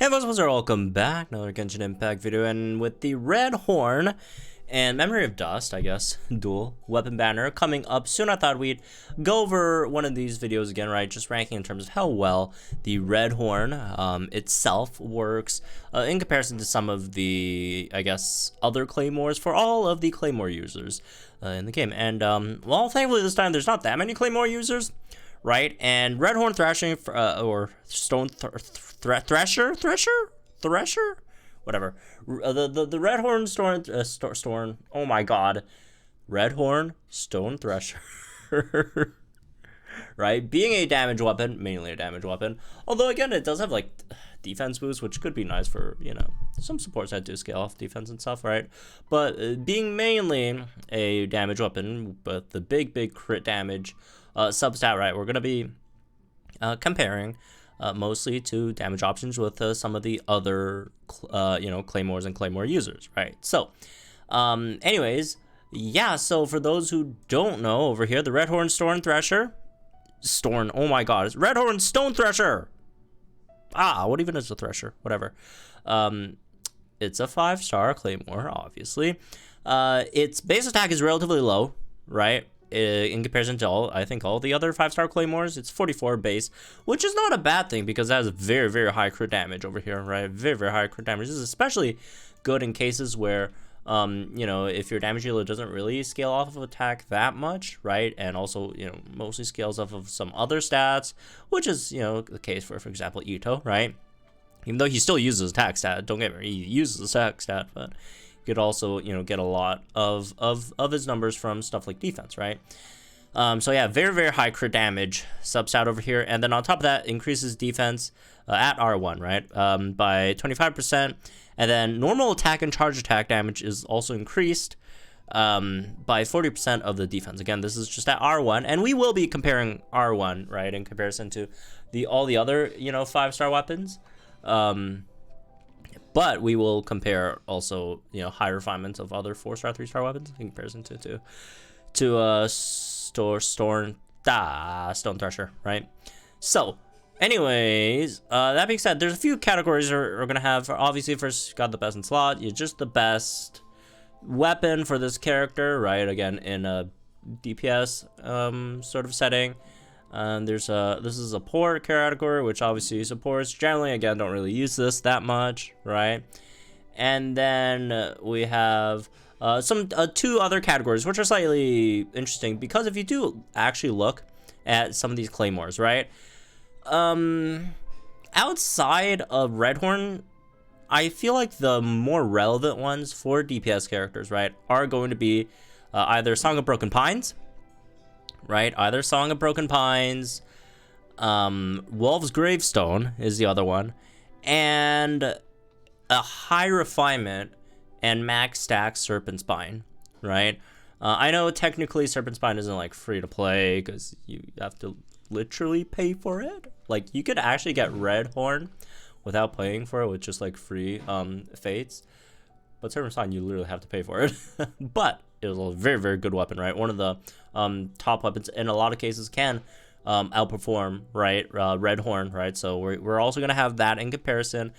Hey folks, welcome back, another Genshin Impact video, and with the Red Horn and Memory of Dust, I guess, dual weapon banner coming up soon, I thought we'd go over one of these videos again, right, just ranking in terms of how well the Red Horn itself works in comparison to some of the, I guess, other Claymores for all of the Claymore users in the game. And, well, thankfully this time there's not that many Claymore users, right? And Red Horn Thrashing, or Stone Thresher, whatever. The Red Horn Storm. Oh my God, Red Horn Stone Thresher. Right, being a damage weapon, mainly a damage weapon. Although again, it does have like defense boost, which could be nice for, you know, some supports that do scale off defense and stuff, right? But being mainly a damage weapon, but the big crit damage substat, right? We're gonna be comparing mostly to damage options with some of the other you know, Claymores and Claymore users, right? So anyways, yeah, so for those who don't know, over here, the Red Horn oh my God, it's Red Horn Stone Thresher. What even is a Thresher? Whatever. It's a 5-star Claymore, obviously. Its base attack is relatively low, right? In comparison to all the other 5-star Claymores. It's 44 base, which is not a bad thing because it has very high crit damage over here, right? Very high crit damage. This is especially good in cases where you know, if your damage dealer doesn't really scale off of attack that much, right? And also, you know, mostly scales off of some other stats, which is, you know, the case for example, Itto, right? Even though he still uses attack stat, don't get me wrong, he uses attack stat, but you could also, you know, get a lot of his numbers from stuff like defense, right? So yeah, very high crit damage substat over here, and then on top of that, increases defense at R1, right, by 25%, and then normal attack and charge attack damage is also increased by 40% of the defense. Again, this is just at R1, and we will be comparing R1, right, in comparison to all the other, you know, 5-star weapons. But we will compare also, you know, high refinements of other 4-star, 3-star weapons in comparison to Stone Thresher, right? So, anyways, that being said, there's a few categories we're gonna have. Obviously, first, got the best in slot. You're just the best weapon for this character, right? Again, in a DPS sort of setting. This is a support category, which obviously supports. Generally, again, don't really use this that much, right? And then we have two other categories, which are slightly interesting because if you do actually look at some of these Claymores, right? Outside of Red Horn, I feel like the more relevant ones for DPS characters, right, are going to be either Song of Broken Pines, right? Either Song of Broken Pines, Wolf's Gravestone is the other one, and a high refinement and max stack Serpent Spine, right? I know technically Serpent Spine isn't like free to play because you have to literally pay for it. Like, you could actually get Red Horn without paying for it with just like free fates, but Serpent Spine, you literally have to pay for it. But it was a very good weapon, right? One of the top weapons in a lot of cases can outperform, right, Red Horn, right? So we're also gonna have that in comparison,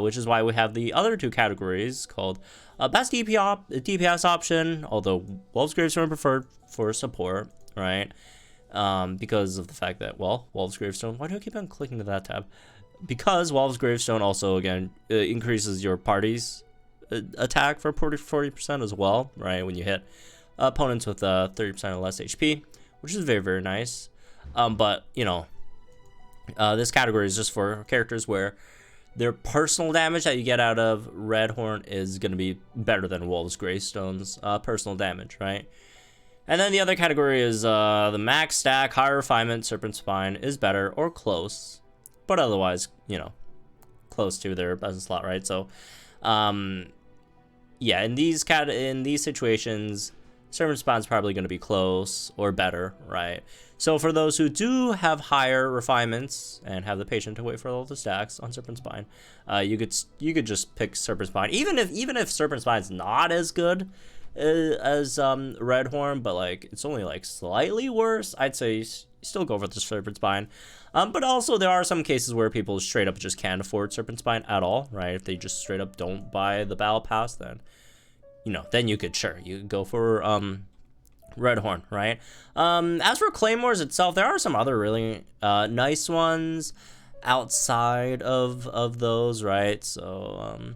which is why we have the other two categories called best DPS option, although Wolf's Gravestone preferred for support, right? Because of the fact that, well, Wolf's Gravestone, why do I keep on clicking to that tab? Because Wolf's Gravestone also, again, increases your party's attack for 40% as well, right, when you hit opponents with 30% or less HP, which is very nice. But, you know, this category is just for characters where their personal damage that you get out of Red Horn is going to be better than Wolf's Gravestone's personal damage, right? And then the other category is the max stack, high refinement, Serpent Spine is better or close, but otherwise, you know, close to their best slot, right? So, yeah, in these situations, Serpent Spine's probably going to be close or better, right? So for those who do have higher refinements and have the patience to wait for all the stacks on Serpent Spine, you could just pick Serpent Spine, even if Serpent Spine's not as good as Red Horn, but like it's only like slightly worse. I'd say still go for the Serpent Spine. But also there are some cases where people straight up just can't afford Serpent Spine at all, right? If they just straight up don't buy the Battle Pass, then, you know, then you could go for Redhorn, right? As for Claymores itself, there are some other really nice ones outside of those, right? So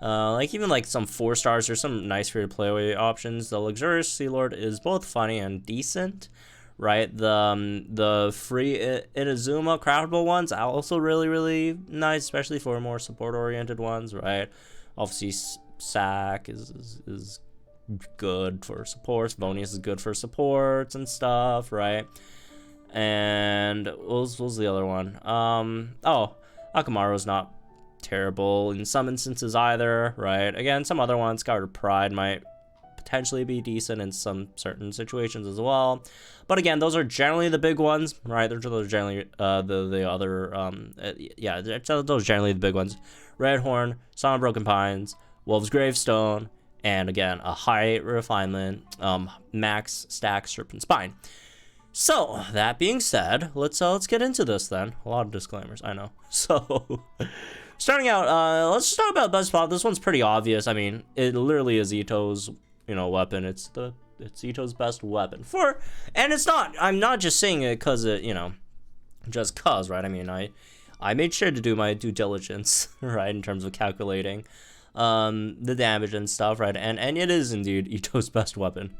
like even like some 4 stars, there's some nice free to play options. The Luxurious Sea Lord is both funny and decent, right? The free Inazuma craftable ones are also really nice, especially for more support oriented ones, right? Obviously Sack is good for supports. Vonius is good for supports and stuff, right? And what was the other one? Oh, Akamaru's not terrible in some instances either, right? Again, some other ones, Scouter Pride might potentially be decent in some certain situations as well. But again, those are generally the big ones, right? Those are generally the other yeah, those are generally the big ones. Redhorn, Song of Broken Pines, Wolf's Gravestone, and again, a high refinement max stack Serpent Spine. So that being said, let's get into this then. A lot of disclaimers, I know. So starting out, let's just talk about best spot. This one's pretty obvious. I mean, it literally is Ito's, you know, weapon. It's Ito's best weapon and it's not. I'm not just saying it because it, you know, just cause, right? I mean, I made sure to do my due diligence, right, in terms of calculating the damage and stuff, right? And it is indeed Ito's best weapon.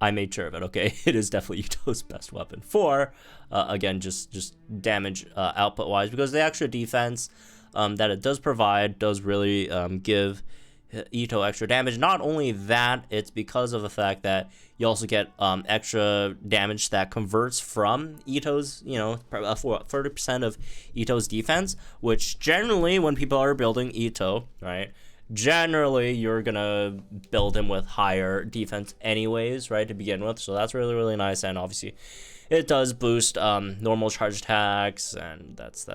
I made sure of it, okay? It is definitely Ito's best weapon for, again, just damage output-wise, because the extra defense that it does provide does really give Ito extra damage. Not only that, it's because of the fact that you also get extra damage that converts from Ito's, you know, 30% of Ito's defense, which generally when people are building Ito, right, generally you're gonna build him with higher defense anyways, right, to begin with. So that's really nice. And obviously it does boost normal charge attacks, and that's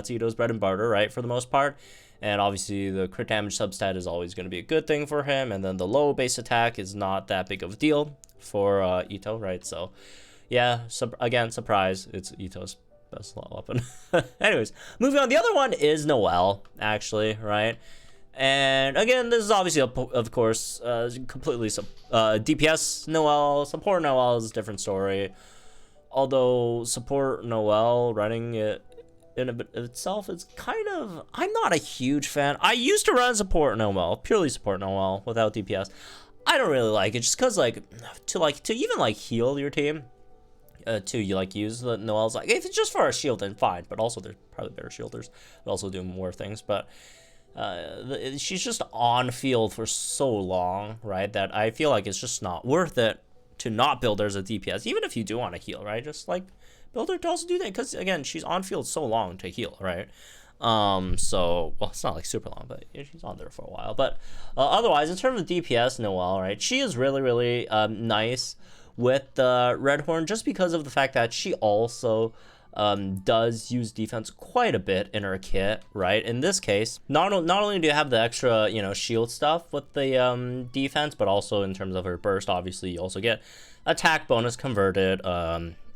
Ito's bread and butter, right, for the most part. And obviously the crit damage substat is always going to be a good thing for him, and then the low base attack is not that big of a deal for Ito, right? So yeah, again, surprise, it's Ito's best slot weapon. Anyways, moving on, the other one is Noelle, actually, right? And again, this is obviously, of course, completely DPS Noelle. Support Noelle is a different story. Although support Noelle running it in of itself is kind of, I'm not a huge fan. I used to run support Noelle, purely support Noelle without DPS. I don't really like it, just because to even heal your team, to use the Noelle's, like, if it's just for a shield, then fine. But also there's probably better shielders that also do more things. But she's just on field for so long, right, that I feel like it's just not worth it to not build her as a DPS, even if you do want to heal, right? Just build her to also do that, because again, she's on field so long to heal, right? So, well, it's not like super long, but yeah, she's on there for a while. But otherwise, in terms of DPS, Noelle, right, she is really nice with the Redhorn, just because of the fact that she also does use defense quite a bit in her kit, right? In this case, not only do you have the extra, you know, shield stuff with the defense, but also in terms of her burst, obviously you also get attack bonus converted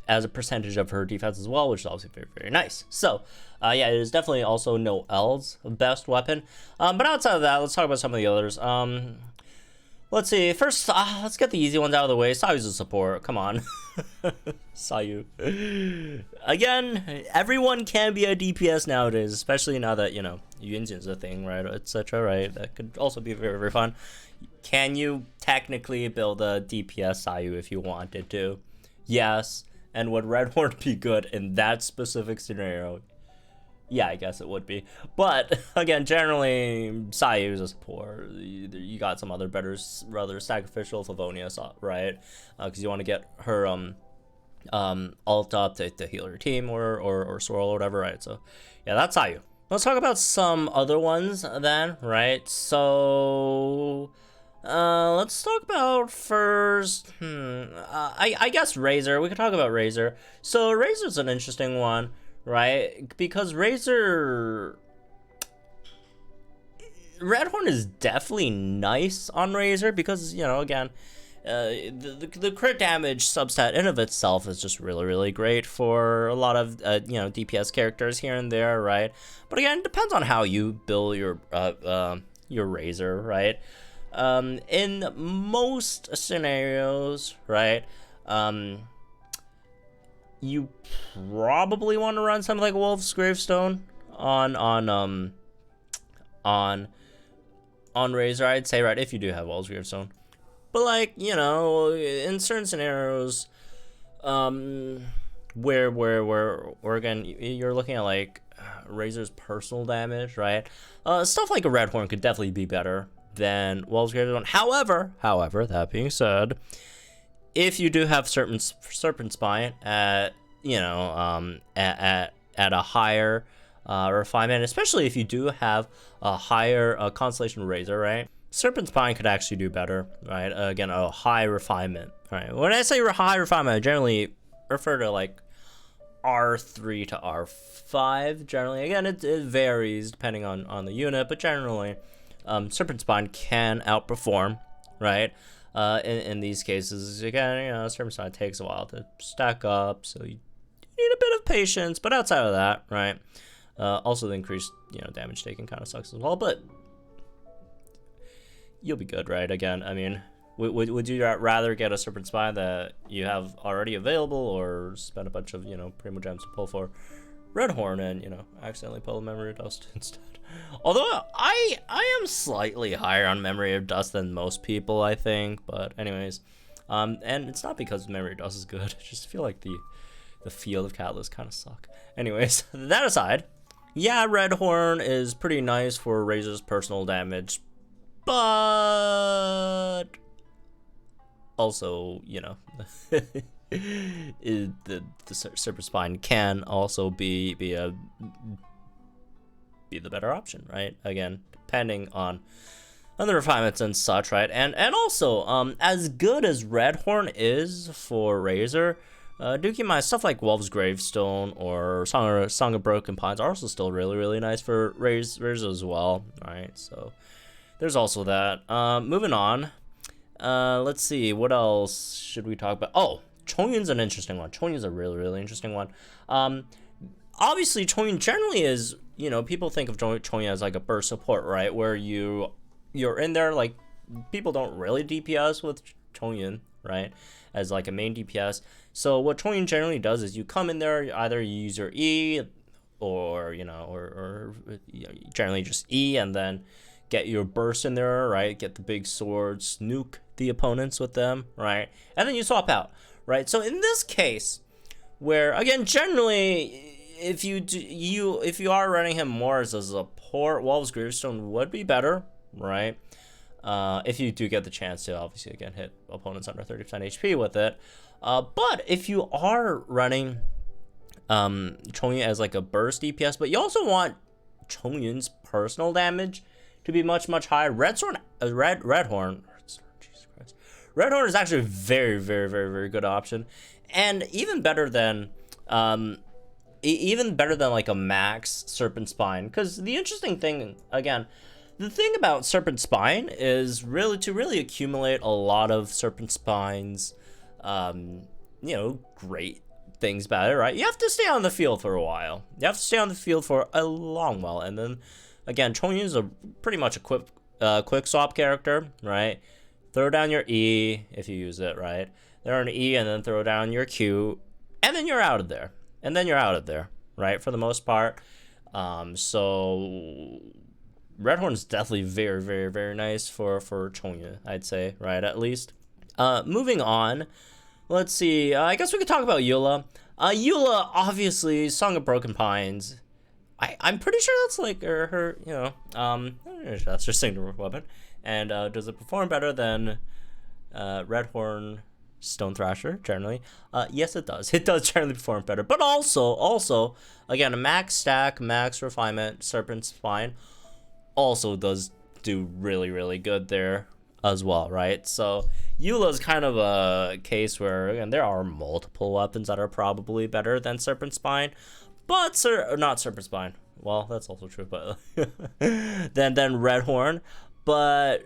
as a percentage of her defense as well, which is obviously very nice. So yeah, it is definitely also Noelle's best weapon. But outside of that, let's talk about some of the others. Let's see. First, let's get the easy ones out of the way. Sayu's a support. Come on. Sayu. Again, everyone can be a DPS nowadays, especially now that, you know, Yunjin's a thing, right, etc., right? That could also be very fun. Can you technically build a DPS Sayu if you wanted to? Yes. And would Redhorn be good in that specific scenario? Yeah, I guess it would be. But again, generally, Sayu is a support. You got some other rather sacrificial Favonius, right? Because you want to get her ult up to heal your team or swirl or whatever, right? So yeah, that's Sayu. Let's talk about some other ones then, right? So let's talk about first, I guess Razor. We could talk about Razor. So Razor's an interesting one, right? Because Razor, Redhorn is definitely nice on Razor because, you know, again, the crit damage substat in of itself is just really great for a lot of DPS characters here and there, right? But again, it depends on how you build your Razor, right? In most scenarios, right, you probably want to run something like Wolf's Gravestone on Razor, I'd say, right, if you do have Wolf's Gravestone. But like, in certain scenarios, where again you're looking at like Razor's personal damage, right? Stuff like a Red Horn could definitely be better than Wolf's Gravestone. However, that being said, if you do have Serpent Spine at at a higher refinement, especially if you do have a higher Constellation Razor, right? Serpent Spine could actually do better, right? Again, a high refinement, right? When I say high refinement, I generally refer to like R3 to R5, generally. Again, it varies depending on the unit, but generally, Serpent Spine can outperform, right? In these cases, again, Serpent Spine takes a while to stack up, so you need a bit of patience, but outside of that, right? Also, the increased, damage taken kind of sucks as well, but you'll be good, right? Again, I mean, would you rather get a Serpent Spine that you have already available, or spend a bunch of, Primo Gems to pull for Red Horn and, accidentally pull a Memory of Dust instead? Although I am slightly higher on Memory of Dust than most people, I think, but anyways, and it's not because Memory of Dust is good. I just feel like the field of Catalyst kind of suck. Anyways, that aside, yeah, Red Horn is pretty nice for Razor's personal damage, but also, the Serpent Spine can also be the better option, right? Again, depending on the refinements and such, right? And also, as good as Red Horn is for Razor, do keep in mind stuff like Wolf's Gravestone or Song of Broken Pines are also still really nice for Razor as well, right? So there's also that. Moving on, let's see, what else should we talk about? Oh, Chongyun's an interesting one. Chongyun's a really interesting one. Obviously, Chongyun generally is, people think of Chongyun as like a burst support, right? Where you're in there, like, people don't really DPS with Chongyun, right? As like a main DPS. So what Chongyun generally does is you come in there, either you use your E, or generally just E, and then get your burst in there, right? Get the big swords, nuke the opponents with them, right? And then you swap out, right? So in this case, where again, generally, if you are running him more as a support, Wolf's Gravestone would be better, right? If you do get the chance to, obviously, again, hit opponents under 30% HP with it. But if you are running Chongyun as like a burst DPS, but you also want Chongyun's personal damage to be much higher, Red Horn, Jesus Christ, Red Horn is actually a very good option, and even better than like a max Serpent Spine. Because the interesting thing, again, the thing about Serpent Spine is to really accumulate a lot of Serpent Spines, great things about it, right? You have to stay on the field for a while. You have to stay on the field for a long while, and then again, Chongyun is pretty much a quick swap character, right? Throw down your E if you use it, right? Throw an E and then throw down your Q, and then you're out of there. Right? For the most part. So Red Horn is definitely very nice for Chongyun, I'd say, right? At least. Moving on, let's see. I guess we could talk about Eula. Eula, obviously, Song of Broken Pines. I'm pretty sure that's like her that's her signature weapon. And does it perform better than Red Horn Stone Thrasher generally? Yes, it does. It does generally perform better. But also, again, a max stack, max refinement, Serpent Spine also does do really good there as well, right? So Eula's kind of a case where, again, there are multiple weapons that are probably better than Serpent Spine, but not Serpent Spine. Well, that's also true, but then Red Horn. But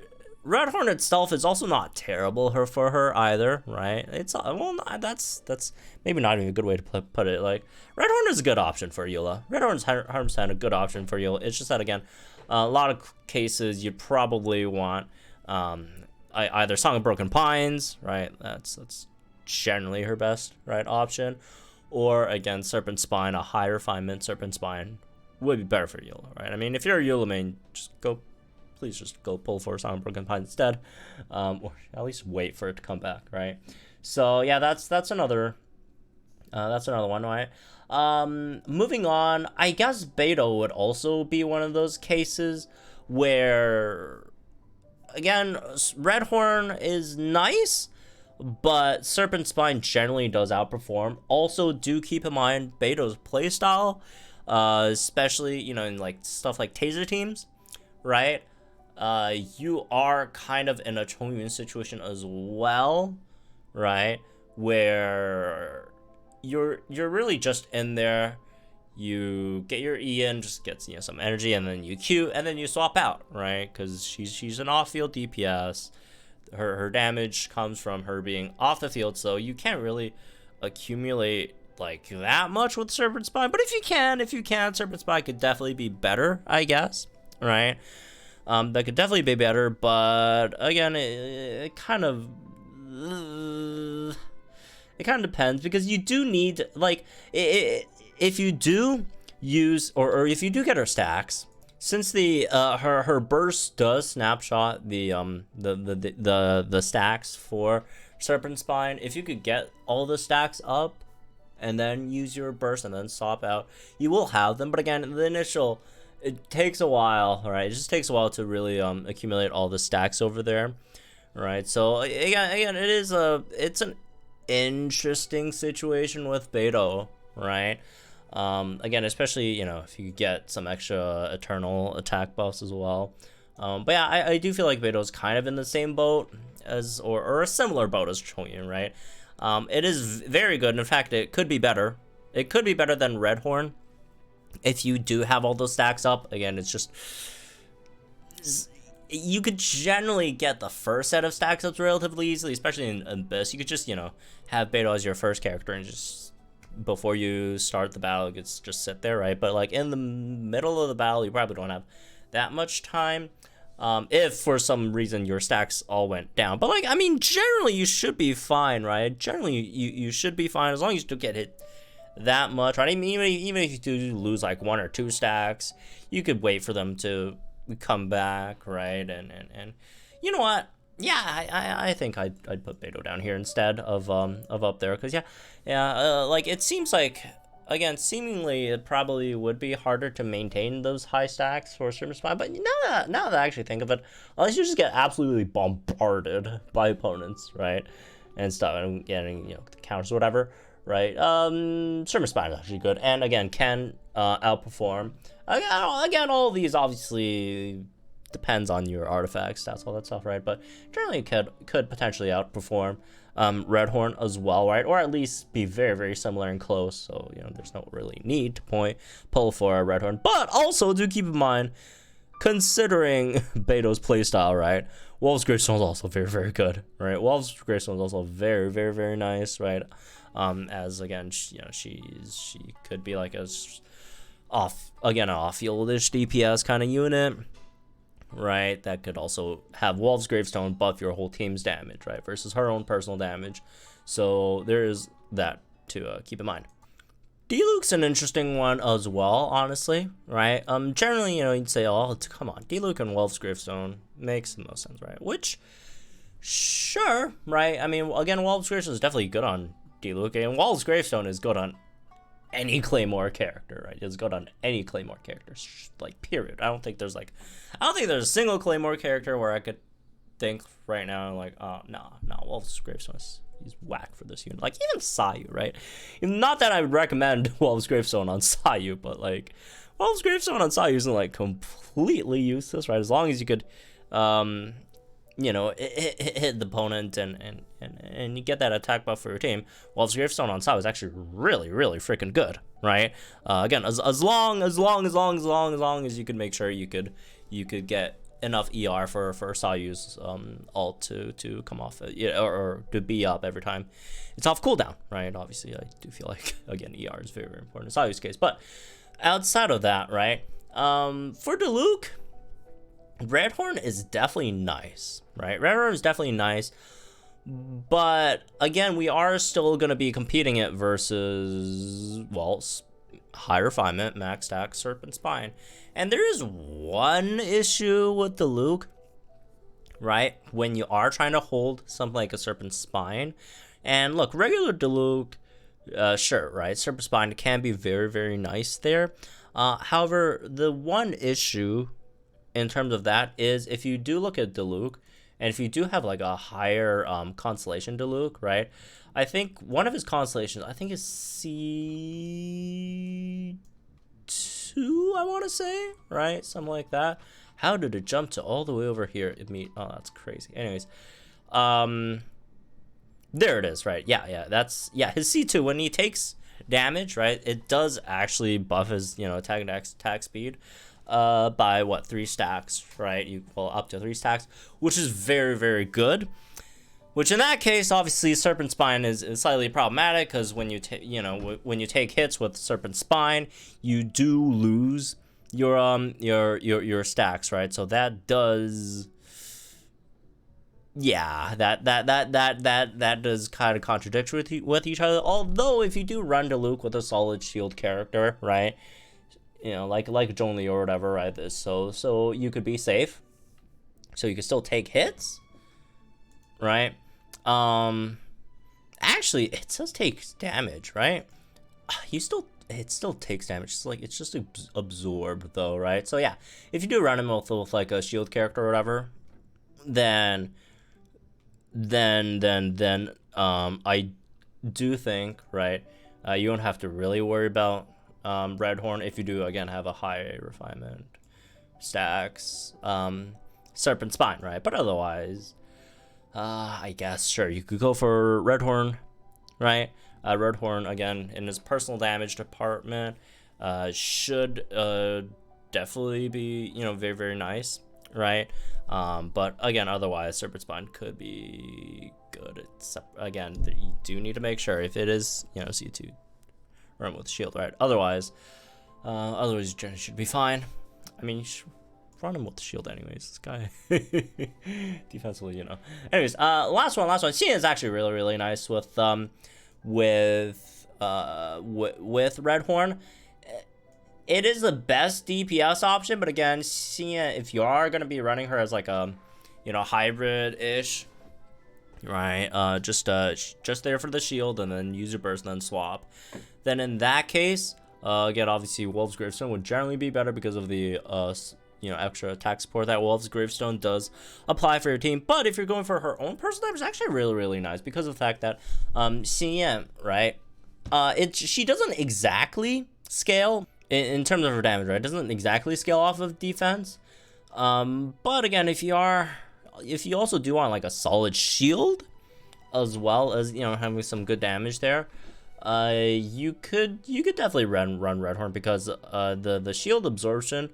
Red Horn itself is also not terrible for her either, right? It's well, that's maybe not even a good way to put it. Like, Red Horn is a good option for Eula. Red Horn's 100% a good option for Eula. It's just that, again, a lot of cases you'd probably want either Song of Broken Pines, right? That's generally her best, right, option, or again Serpent Spine. A high refinement Serpent Spine would be better for Eula, right? I mean, if you're a Eula main, please just go pull for Song of Broken Pines instead, or at least wait for it to come back, right? So yeah, that's another one, right? Moving on, I guess Beidou would also be one of those cases where, again, Red Horn is nice, but Serpent Spine generally does outperform. Also, do keep in mind Beidou's playstyle, especially, you know, in like stuff like taser teams, right? You are kind of in a Chongyun situation as well, right? Where you're really just in there, you get your E in, just gets, you know, some energy, and then you Q, and then you swap out, right? Because she's an off-field DPS. Her damage comes from her being off the field, so you can't really accumulate like that much with Serpent Spine. But if you can, Serpent Spine could definitely be better, I guess, right? That could definitely be better, but again, it kind of depends, because you do need, like, if you do use, or if you do get her stacks, since the her burst does snapshot the stacks for Serpent Spine, if you could get all the stacks up and then use your burst and then swap out, you will have them. But again, the initial, it takes a while, right? It just takes a while to really accumulate all the stacks over there, right? So again, it's an interesting situation with Beidou, right? Again, especially, you know, if you get some extra eternal attack buffs as well. But yeah, I do feel like Beidou's kind of in the same boat as, or a similar boat as Chongyun, right? It is very good. In fact, it could be better. It could be better than Red Horn if you do have all those stacks up. Again, it's just, you could generally get the first set of stacks up relatively easily, especially in Abyss. You could just, you know, have Beidou as your first character and just, before you start the battle, you could just sit there, right? But like in the middle of the battle, you probably don't have that much time, if for some reason your stacks all went down. But like, I mean, generally you should be fine, right? Generally you should be fine as long as you don't get hit that much, right? I mean, even if you do lose like 1 or 2 stacks, you could wait for them to come back, right? And you know what? Yeah, I think I'd put Beidou down here instead of up there, because like, it seems like, again, seemingly it probably would be harder to maintain those high stacks for Serpent Spine. But now that I actually think of it, unless you just get absolutely bombarded by opponents, right, and stuff, and getting, you know, counters or whatever, right? Serpent Spine is actually good, and again can outperform. Again, all of these obviously depends on your artifacts, stats, all that stuff, right? But generally could potentially outperform Red Horn as well, right? Or at least be very, very similar and close. So, you know, there's no really need to pull for a Red Horn. But also do keep in mind, considering Beidou's playstyle, right? Wolf's Gravestone is also very, very good, right? Wolf's Gravestone is also very, very, very nice, right? As again, she could be like an off-field-ish DPS kind of unit, right? That could also have Wolf's Gravestone buff your whole team's damage, right? Versus her own personal damage. So there is that to keep in mind. Diluc's an interesting one as well, honestly, right? Generally, you know, you'd say, oh, come on, Diluc and Wolf's Gravestone makes the most sense, right? Which, sure, right? I mean, again, Wolf's Gravestone is definitely good on Diluc, and Wolf's Gravestone is good on any Claymore character, right? It's good on any Claymore character, like, period. I don't think there's a single Claymore character where I could think right now, like, oh, no, Wolf's Gravestone he's whack for this unit. Like, even Sayu, right? Not that I would recommend Wolf's Gravestone on Sayu, but, like, Wolf's Gravestone on Sayu isn't, like, completely useless, right? As long as you could, you know, hit the opponent and you get that attack buff for your team. Wolf's Gravestone on Sayu is actually really, really freaking good, right? Again, as long as you could make sure you could get enough ER for Sayu's ult to come off or to be up every time it's off cooldown, right? Obviously, I do feel like, again, ER is very, very important in Sayu's case. But outside of that, right, for Diluc, Redhorn is definitely nice, right? Redhorn is definitely nice, but again, we are still going to be competing it versus, well, High Refinement, Max Stack, Serpent Spine. And there is one issue with Diluc, right? When you are trying to hold something like a Serpent Spine. And look, regular Diluc, sure, right? Serpent Spine can be very, very nice there. However, the one issue in terms of that is if you do look at Diluc, and if you do have like a higher constellation Diluc, right? I think one of his constellations, I think is C2, I want to say, right? Something like that. How did it jump to all the way over here? Oh, that's crazy. Anyways, there it is, right? Yeah, that's, yeah, his C2, when he takes damage, right, it does actually buff his, attack and attack speed by what, 3 stacks, right? Well, up to 3 stacks, which is very, very good. Which in that case, obviously, Serpent Spine is slightly problematic because when you when you take hits with Serpent Spine, you do lose your stacks, right? So that does, yeah, that does kind of contradict with each other. Although if you do run Diluc with a solid shield character, right, like Zhongli or whatever, right, so you could be safe, so you can still take hits, right? Actually, it does take damage, right? It still takes damage. It's just absorbed though, right? So yeah, if you do run him with like a shield character or whatever, then I do think, right, you don't have to really worry about Redhorn if you do, again, have a high refinement stacks Serpent Spine, right? But otherwise, I guess, sure, you could go for Redhorn, right? Redhorn, again, in his personal damage department, should definitely be, very, very nice, right? But again, otherwise, Serpent Spine could be good. Except, again, you do need to make sure if it is, C2, run with shield, right? Otherwise, you should be fine. I mean, you should run him with the shield anyways. This guy defensively, Anyways, last one. Xian is actually really, really nice with Redhorn. It is the best DPS option, but again, Xian, if you are gonna be running her as like a, hybrid-ish, right? Just there for the shield and then use your burst and then swap. Then in that case, again, obviously Wolf's Gravestone would generally be better because of the extra attack support that Wolf's Gravestone does apply for your team. But if you're going for her own personal damage, it's actually really, really nice because of the fact that CM, right, she doesn't exactly scale in terms of her damage, right? It doesn't exactly scale off of defense. But again, if you also do want like a solid shield as well as having some good damage there, you could definitely run Redhorn because the shield absorption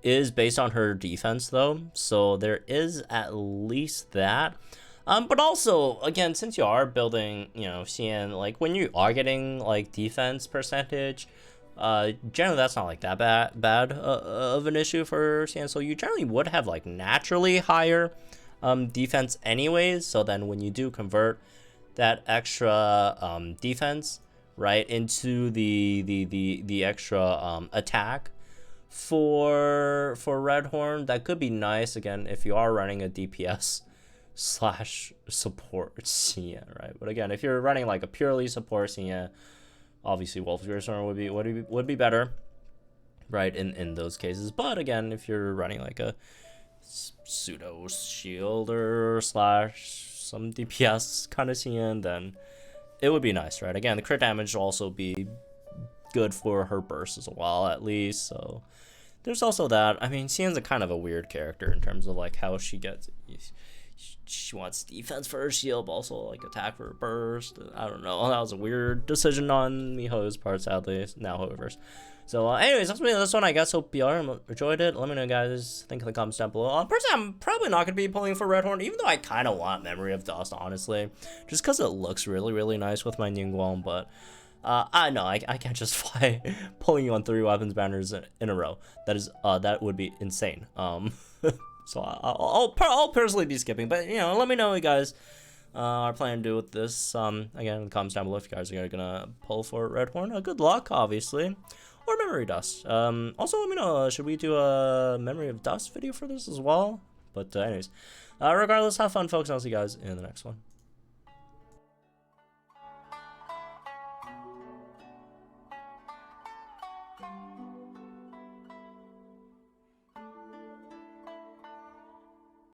is based on her defense though, so there is at least that. But also, again, since you are building, Xian, like when you are getting like defense percentage, generally that's not like that bad of an issue for Xian. So you generally would have like naturally higher defense anyways. So then when you do convert that extra defense, right, into the extra attack for Redhorn, that could be nice again if you are running a DPS / support Xian, right? But again, if you're running like a purely support Xian, obviously Wolf's Gravestone would be better, right, in those cases. But again, if you're running like a pseudo shielder / some DPS kind of Xian, then it would be nice, right? Again, the crit damage will also be good for her burst as well, at least. So there's also that. I mean, Xian's a kind of a weird character in terms of like how she gets. She wants defense for her shield, but also like attack for her burst. I don't know. That was a weird decision on Miho's part, sadly. Now, however, So, anyways, that's me this one, I guess. Hope you all enjoyed it. Let me know, guys. Think in the comments down below. Personally, I'm probably not going to be pulling for Redhorn, even though I kind of want Memory of Dust, honestly. Just because it looks really, really nice with my Ningguang, but... I know, I can't justify pulling you on 3 weapons banners in a row. That would be insane. So I'll personally be skipping, but, you know, let me know what you guys are planning to do with this. Again, in the comments down below if you guys are gonna pull for Redhorn. Good luck, obviously. Or Memory Dust. Also, let me know, should we do a Memory of Dust video for this as well? But anyways, regardless, have fun, folks, and I'll see you guys in the next one.